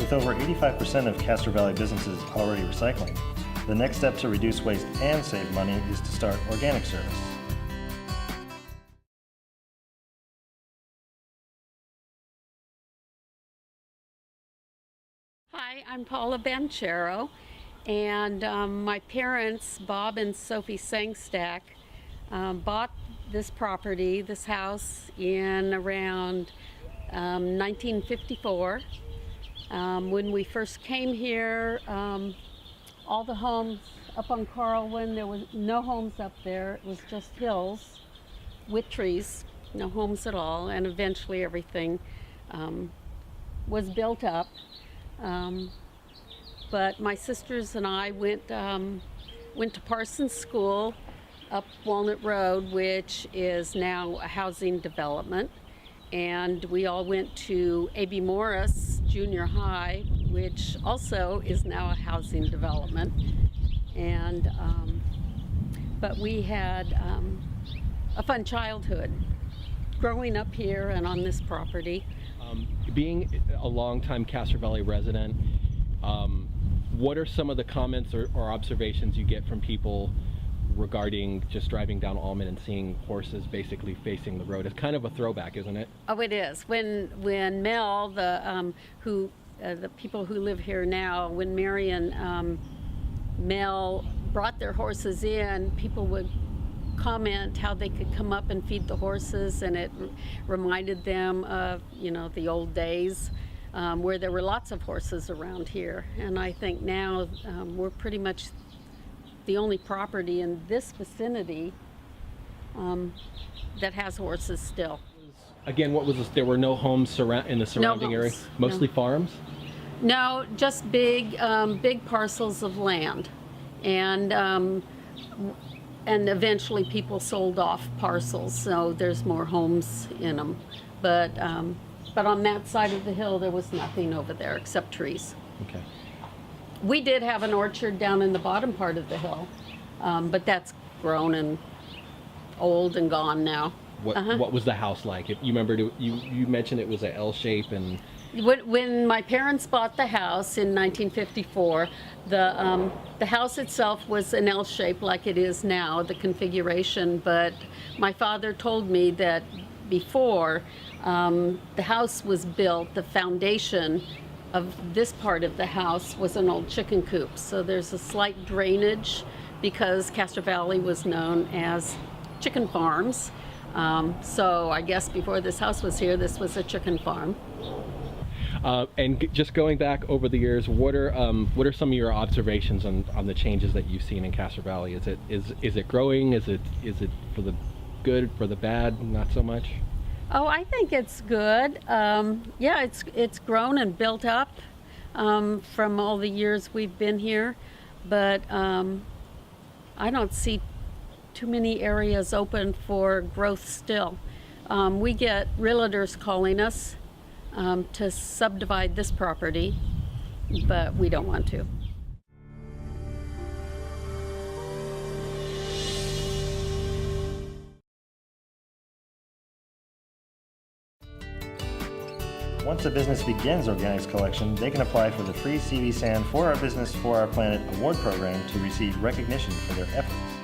With over 85% of Castro Valley businesses already recycling, the next step to reduce waste and save money is to start organic service. Hi, I'm Paula Banchero, and my parents, Bob and Sophie Sangstack, bought this property, this house, in around 1954. When we first came here, all the homes up on Carlwyn, there was no homes up there. It was just hills with trees, no homes at all, and eventually everything was built up. But my sisters and I went to Parsons School up Walnut Road, which is now a housing development. And we all went to A.B. Morris Junior High, which also is now a housing development. And but we had a fun childhood growing up here and on this property. Being a longtime Castro Valley resident, what are some of the comments or observations you get from people regarding just driving down Almond and seeing horses basically facing the road? It's kind of a throwback, isn't it? Oh, it is. When Mel, the people who live here now, when Mary and Mel brought their horses in, people would comment how they could come up and feed the horses, and it reminded them of, you know, the old days where there were lots of horses around here. And I think now we're pretty much the only property in this vicinity that has horses still. Again, what was this? There were no homes in the surrounding area? Mostly farms? No, just big parcels of land. And eventually people sold off parcels, so there's more homes in them. But on that side of the hill, there was nothing over there except trees. Okay. We did have an orchard down in the bottom part of the hill, but that's grown and old and gone now. What was the house like? If you remember, you mentioned it was an L shape, and when my parents bought the house in 1954, the house itself was an L shape like it is now, the configuration. But my father told me that before the house was built, the foundation of this part of the house was an old chicken coop. So there's a slight drainage because Castro Valley was known as chicken farms. So I guess before this house was here, this was a chicken farm. And just going back over the years, what are some of your observations on the changes that you've seen in Castro Valley? Is it growing? Is it for the good, for the bad, not so much? Oh, I think it's good. Yeah, it's grown and built up from all the years we've been here, but I don't see too many areas open for growth still. We get realtors calling us to subdivide this property, but we don't want to. Once a business begins organics collection, they can apply for the free CV San For Our Business, For Our Planet award program to receive recognition for their efforts.